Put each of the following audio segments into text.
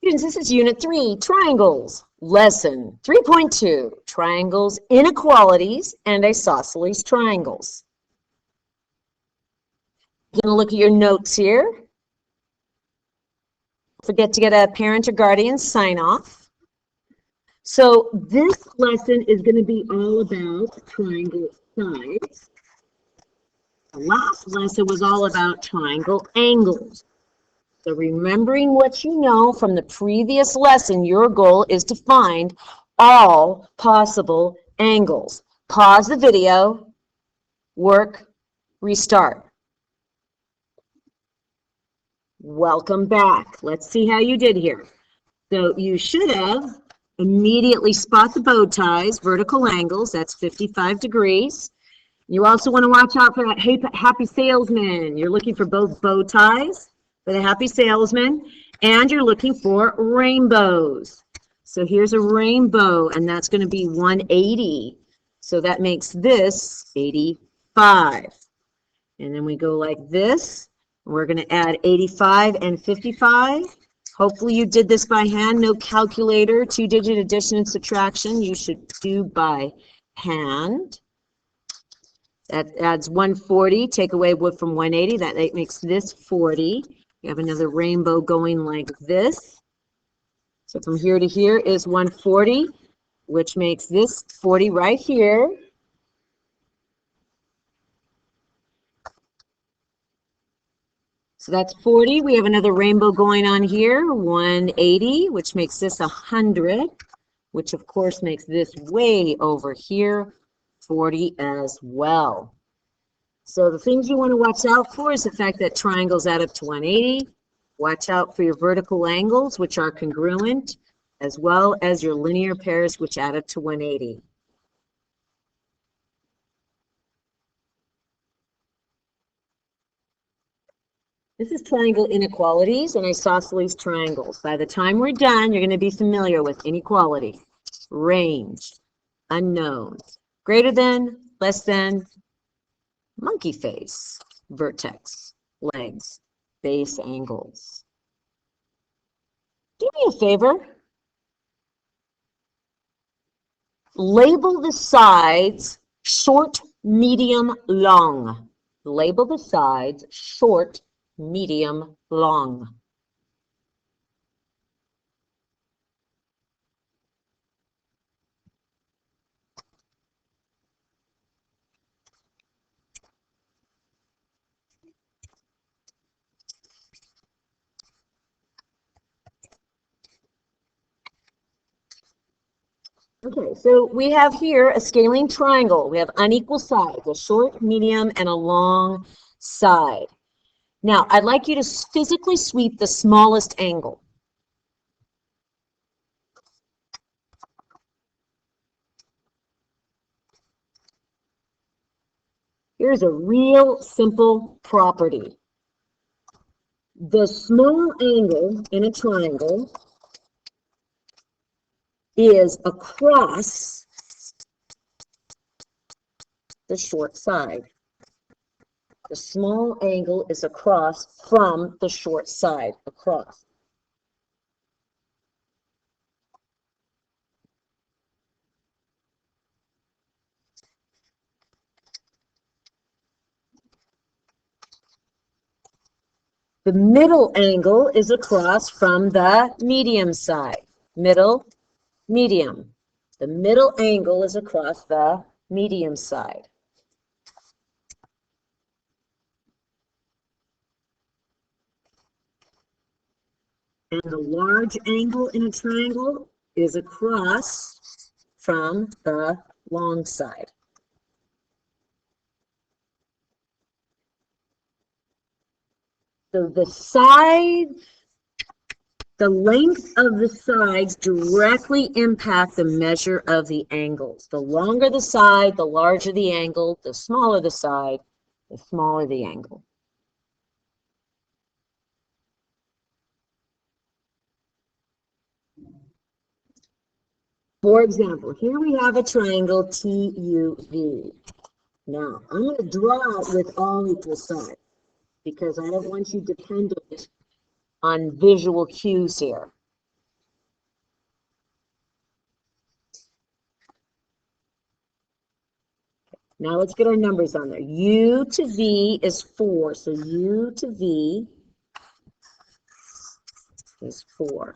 Students, this is Unit 3, Triangles, Lesson 3.2, Triangles, Inequalities, and Isosceles Triangles. You're going to look at your notes here. Don't forget to get a parent or guardian sign off. So this lesson is going to be all about triangle sides. The last lesson was all about triangle angles. So remembering what you know from the previous lesson, your goal is to find all possible angles. Pause the video, work, restart. Welcome back. Let's see how you did here. So you should have immediately spot the bow ties, vertical angles, that's 55 degrees. You also want to watch out for that happy salesman. You're looking for both bow ties for the happy salesman, and you're looking for rainbows. So here's a rainbow, and that's going to be 180. So that makes this 85. And then we go like this. We're going to add 85 and 55. Hopefully you did this by hand, no calculator, two-digit addition and subtraction. You should do by hand. That adds 140. Take away wood from 180. That makes this 40. You have another rainbow going like this. So from here to here is 140, which makes this 40 right here. So that's 40. We have another rainbow going on here, 180, which makes this 100, which of course makes this way over here, 40 as well. So the things you want to watch out for is the fact that triangles add up to 180. Watch out for your vertical angles, which are congruent, as well as your linear pairs, which add up to 180. This is triangle inequalities and isosceles triangles. By the time we're done, you're going to be familiar with inequality, range, unknowns, greater than, less than, monkey face, vertex, legs, base angles. Do me a favor. Label the sides short, medium, long. Label the sides short, medium, long. Okay, so we have here a scaling triangle. We have unequal sides, a short, medium, and a long side. Now, I'd like you to physically sweep the smallest angle. Here's a real simple property. The small angle in a triangle is across the short side. The small angle is across from the short side, across. The middle angle is across from the medium side. Middle, medium. The middle angle is across the medium side. And the large angle in a triangle is across from the long side. So the sides, the length of the sides directly impact the measure of the angles. The longer the side, the larger the angle. The smaller the side, the smaller the angle. For example, here we have a triangle TUV. Now, I'm going to draw it with all equal sides because I don't want you dependent on visual cues here. Now let's get our numbers on there. U to V is 4. So U to V is 4.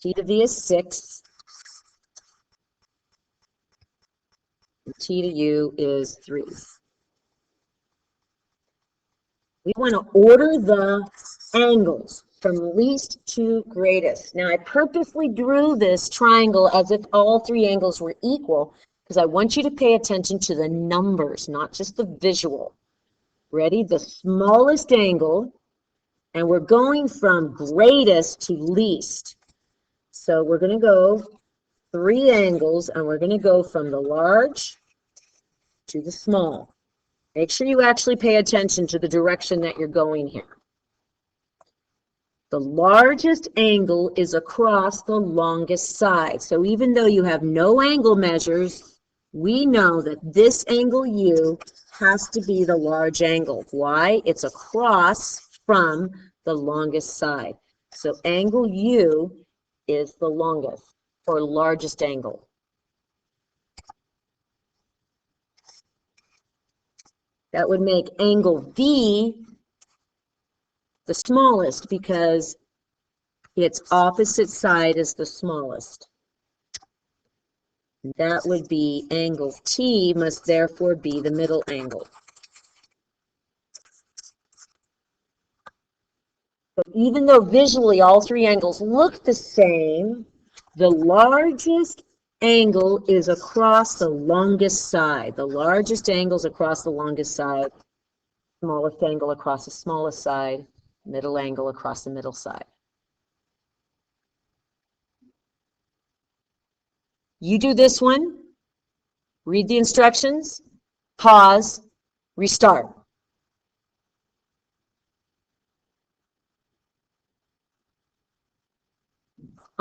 T to V is 6. And T to U is 3. We want to order the angles from least to greatest. Now, I purposely drew this triangle as if all 3 angles were equal because I want you to pay attention to the numbers, not just the visual. Ready? The smallest angle, and we're going from greatest to least. So we're going to go 3 angles, and we're going to go from the large to the small. Make sure you actually pay attention to the direction that you're going here. The largest angle is across the longest side. So even though you have no angle measures, we know that this angle U has to be the large angle. Why? It's across from the longest side. So angle U is the longest or largest angle. That would make angle V the smallest because its opposite side is the smallest. That would be angle T must therefore be the middle angle. But even though visually all 3 angles look the same, the largest angle is across the longest side. The largest angle is across the longest side, smallest angle across the smallest side, middle angle across the middle side. You do this one, read the instructions, pause, restart.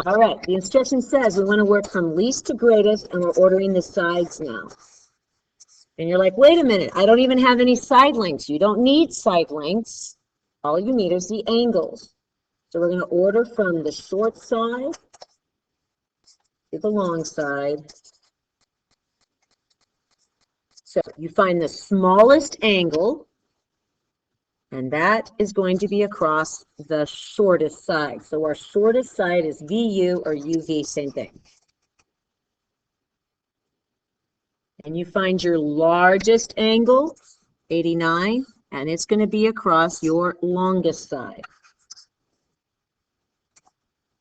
All right, the instruction says we want to work from least to greatest, and we're ordering the sides now. And you're like, wait a minute, I don't even have any side lengths. You don't need side lengths. All you need is the angles. So we're going to order from the short side to the long side. So you find the smallest angle, and that is going to be across the shortest side. So our shortest side is VU or UV, same thing. And you find your largest angle, 89, and it's going to be across your longest side.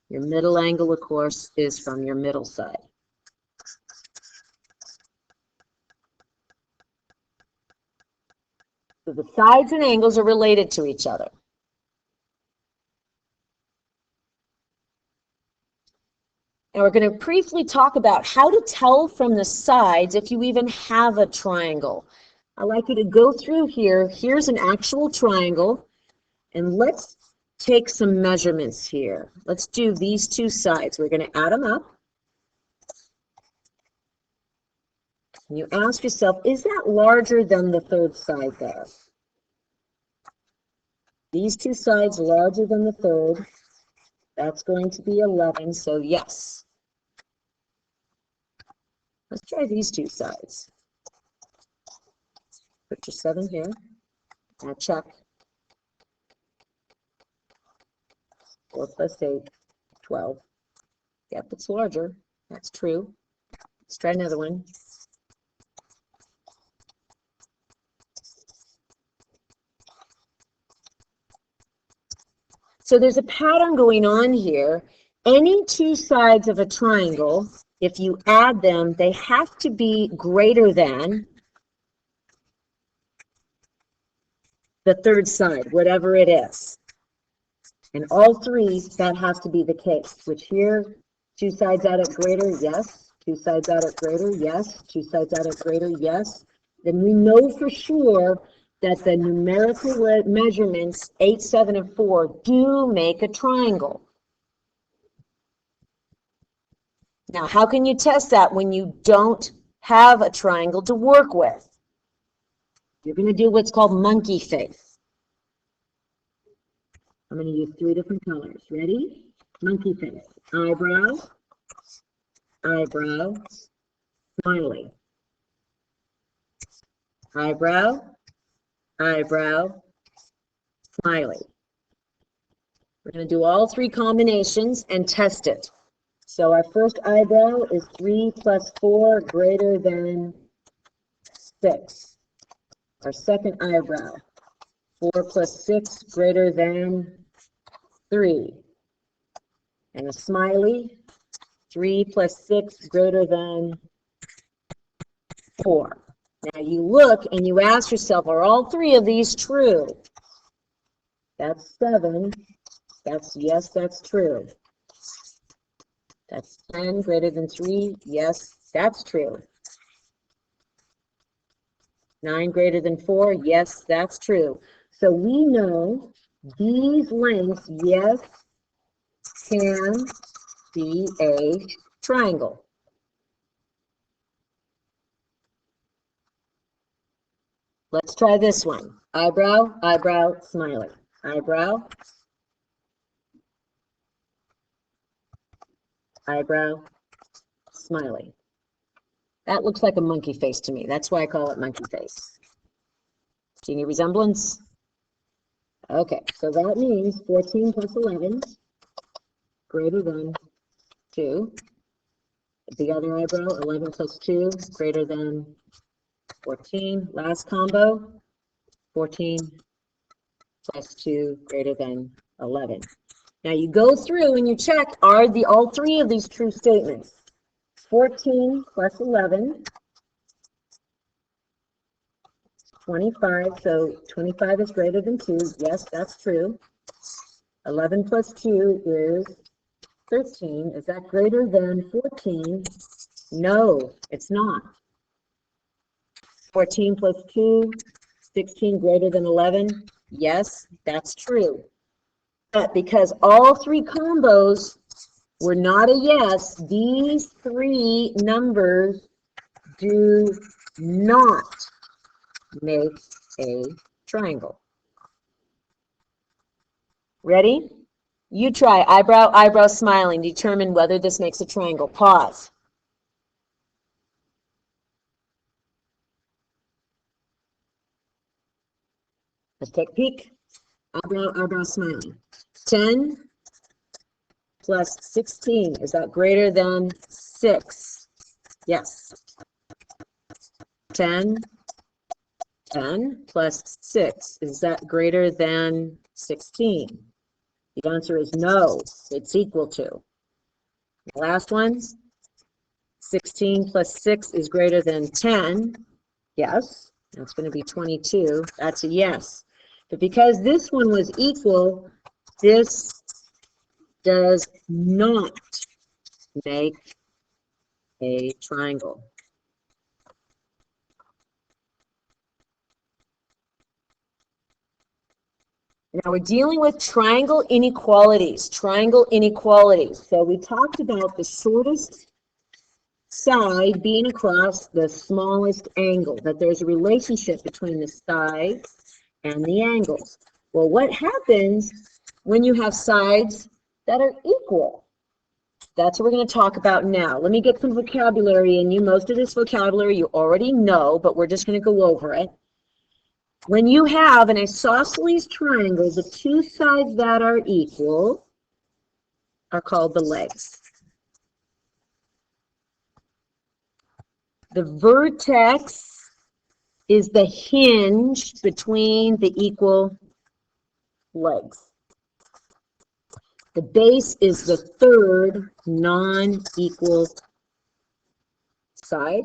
Your middle angle, of course, is from your middle side. So the sides and angles are related to each other. And we're going to briefly talk about how to tell from the sides if you even have a triangle. I'd like you to go through here. Here's an actual triangle. And let's take some measurements here. Let's do these 2 sides. We're going to add them up. And you ask yourself, is that larger than the 3rd side there? These 2 sides larger than the 3rd. That's going to be 11, so yes. Let's try these 2 sides. Put your 7 here. Now check. 4 plus 8, 12. Yep, it's larger. That's true. Let's try another one. So there's a pattern going on here. Any 2 sides of a triangle, if you add them, they have to be greater than the 3rd side, whatever it is. And all 3, that has to be the case, which here, 2 sides add up greater, yes. 2 sides add up greater, yes. 2 sides add up greater, yes. Then we know for sure that the numerical measurements, 8, 7, and 4, do make a triangle. Now, how can you test that when you don't have a triangle to work with? You're going to do what's called monkey face. I'm going to use 3 different colors. Ready? Monkey face. Eyebrow, eyebrow, smiley. Eyebrow, eyebrow, smiley. We're going to do all three combinations and test it. So our first eyebrow is 3 plus 4 greater than 6. Our second eyebrow, 4 plus 6 greater than 3. And a smiley, 3 plus 6 greater than 4. Now you look and you ask yourself, are all three of these true? That's 7. Yes, that's true. That's 10 greater than 3. Yes, that's true. 9 greater than 4. Yes, that's true. So we know these lengths, yes, can be a triangle. Let's try this one. Eyebrow, eyebrow, smiley. Eyebrow, eyebrow, smiley. That looks like a monkey face to me. That's why I call it monkey face. See any resemblance? Okay, so that means 14 plus 11 greater than 2. The other eyebrow, 11 plus 2 greater than 14. Last combo, 14 plus 2 greater than 11. Now you go through and you check, are all three of these true statements? 14 plus 11, 25, so 25 is greater than 2. Yes, that's true. 11 plus 2 is 13. Is that greater than 14? No, it's not. 14 plus 2, 16 greater than 11? Yes, that's true. But because all three combos were not a yes, these three numbers do not make a triangle. Ready? You try eyebrow, eyebrow, smiling. Determine whether this makes a triangle. Pause. Let's take a peek. Eyebrow, eyebrow, smiling. 10 plus 16. Is that greater than 6? Yes. 10 plus 6. Is that greater than 16? The answer is no. It's equal to. The last one. 16 plus 6 is greater than 10. Yes. That's going to be 22. That's a yes. But because this one was equal, this does not make a triangle. Now we're dealing with triangle inequalities. Triangle inequalities. So we talked about the shortest side being across the smallest angle, that there's a relationship between the sides and the angles. Well, what happens when you have sides that are equal? That's what we're going to talk about now. Let me get some vocabulary in you. Most of this vocabulary you already know, but we're just going to go over it. When you have an isosceles triangle, the two sides that are equal are called the legs. The vertex is the hinge between the equal legs. The base is the third non-equal side.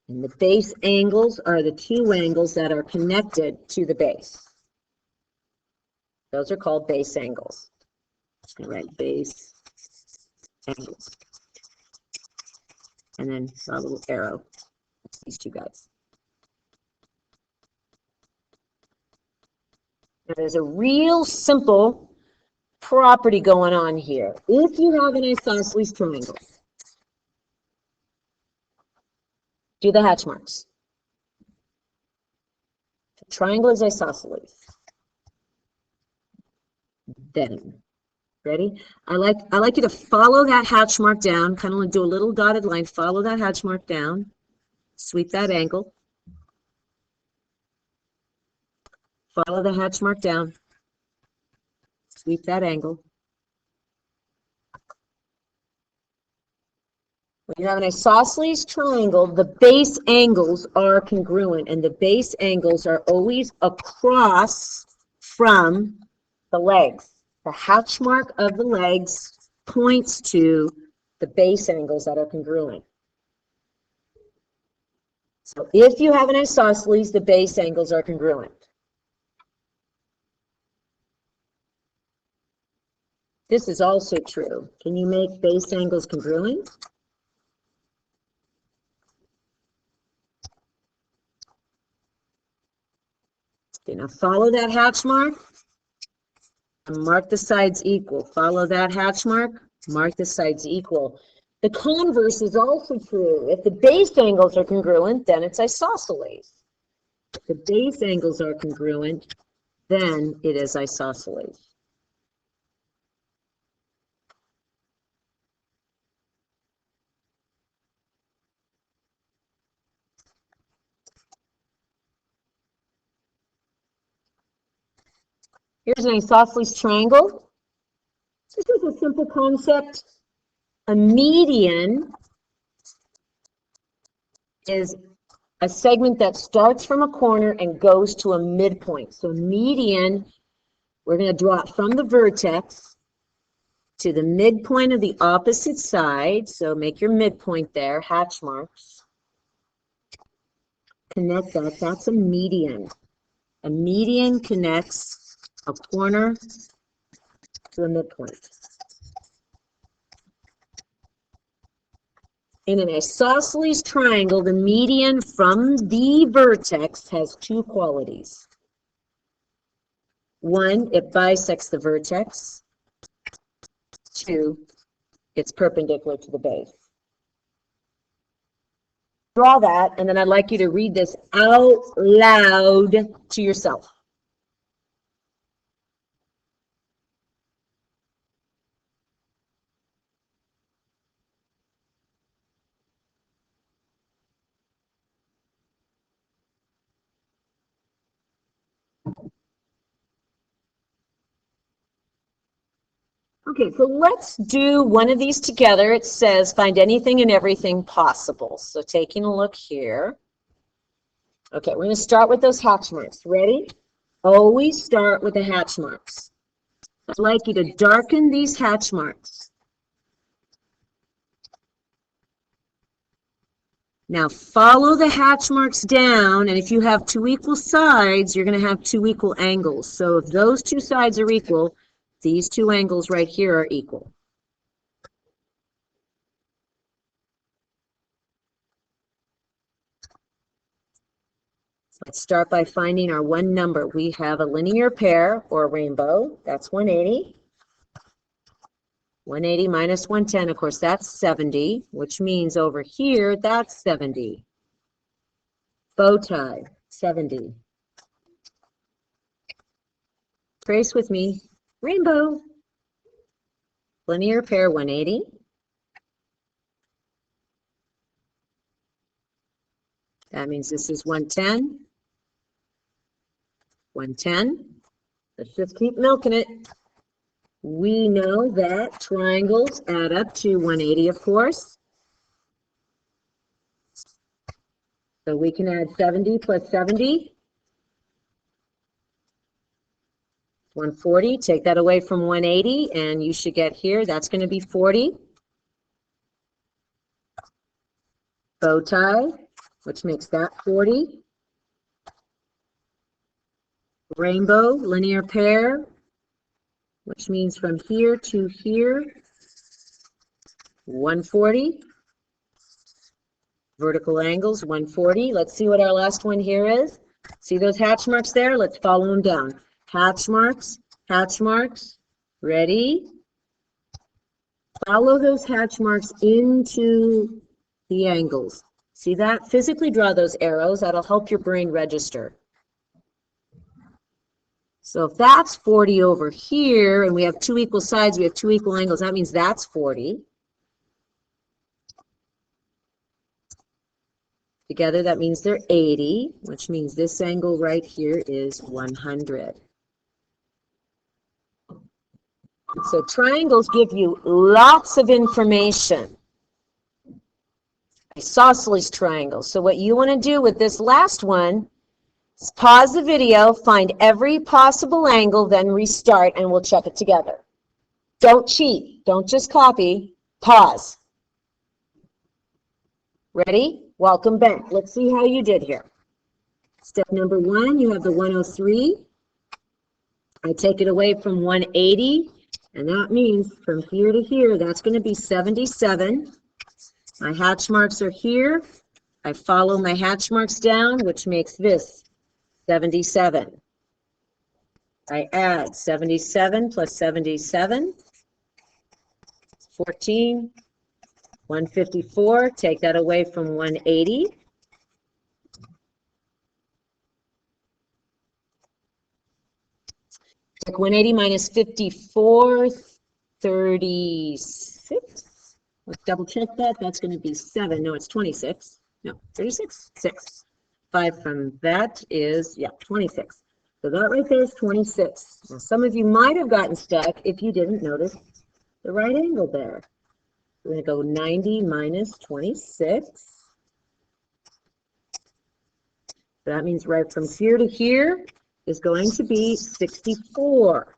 And the base angles are the two angles that are connected to the base. Those are called base angles. All right, base angles. And then a little arrow, these two guys. Now, there's a real simple property going on here. If you have an isosceles triangle, do the hatch marks. The triangle is isosceles. Then Ready? I like you to follow that hatch mark down, kind of do a little dotted line, follow that hatch mark down, sweep that angle, follow the hatch mark down, sweep that angle. When you have an isosceles triangle, the base angles are congruent, and the base angles are always across from the legs. The hatch mark of the legs points to the base angles that are congruent. So if you have an isosceles, the base angles are congruent. This is also true. Can you make base angles congruent? Okay, now follow that hatch mark and mark the sides equal. Follow that hatch mark, mark the sides equal. The converse is also true. If the base angles are congruent, then it's isosceles. If the base angles are congruent, then it is isosceles. Here's an isosceles triangle. This is a simple concept. A median is a segment that starts from a corner and goes to a midpoint. So median, we're going to draw it from the vertex to the midpoint of the opposite side. So make your midpoint there, hatch marks. Connect that. That's a median. A median connects a corner to a midpoint. In an isosceles triangle, the median from the vertex has two qualities. One, it bisects the vertex. Two, it's perpendicular to the base. Draw that, and then I'd like you to read this out loud to yourself. Okay, so let's do one of these together. It says find anything and everything possible. So taking a look here. Okay, we're going to start with those hatch marks. Ready? Always start with the hatch marks. I'd like you to darken these hatch marks. Now follow the hatch marks down, and if you have two equal sides, you're going to have two equal angles. So if those two sides are equal, these two angles right here are equal. Let's start by finding our one number. We have a linear pair or a rainbow. That's 180. 180 minus 110, of course, that's 70, which means over here, that's 70. Bow tie, 70. Trace with me. Rainbow. Linear pair, 180. That means this is 110. 110. Let's just keep milking it. We know that triangles add up to 180, of course. So we can add 70 plus 70. 140. Take that away from 180, and you should get here. That's going to be 40. Bow tie, which makes that 40. Rainbow, linear pair, which means from here to here, 140. Vertical angles, 140. Let's see what our last one here is. See those hatch marks there? Let's follow them down. Hatch marks, hatch marks. Ready? Follow those hatch marks into the angles. See that? Physically draw those arrows. That'll help your brain register. So if that's 40 over here, and we have two equal sides, we have two equal angles, that means that's 40. Together, that means they're 80, which means this angle right here is 100. So triangles give you lots of information. Isosceles triangles. So what you want to do with this last one is pause the video, find every possible angle, then restart, and we'll check it together. Don't cheat. Don't just copy. Pause. Ready? Welcome back. Let's see how you did here. Step number 1, you have the 103. I take it away from 180, and that means from here to here, that's going to be 77. My hatch marks are here. I follow my hatch marks down, which makes this 77. I add 77 plus 77, 14, 154. Take that away from 180. Take 180 minus 54, 36. Let's double check that. That's going to be 7. No, it's 26. No, 36. 6. 5 from that is, yeah, 26. So that right there is 26. Now, some of you might have gotten stuck if you didn't notice the right angle there. We're going to go 90 minus 26. So that means right from here to here is going to be 64.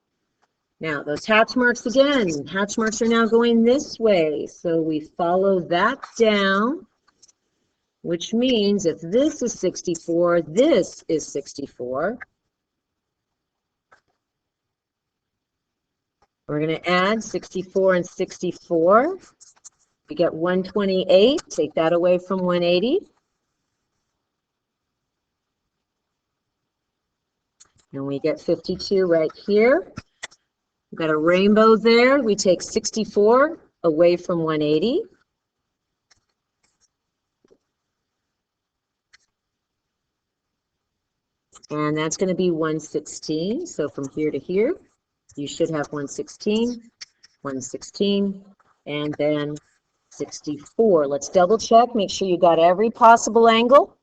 Now, those hatch marks again, hatch marks are now going this way. So we follow that down, which means if this is 64, this is 64. We're going to add 64 and 64. We get 128. Take that away from 180. And we get 52 right here. We've got a rainbow there. We take 64 away from 180. And that's going to be 116. So from here to here, you should have 116, 116, and then 64. Let's double check, make sure you got every possible angle.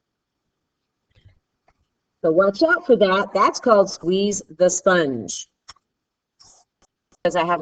So watch out for that. That's called squeeze the sponge. Because I have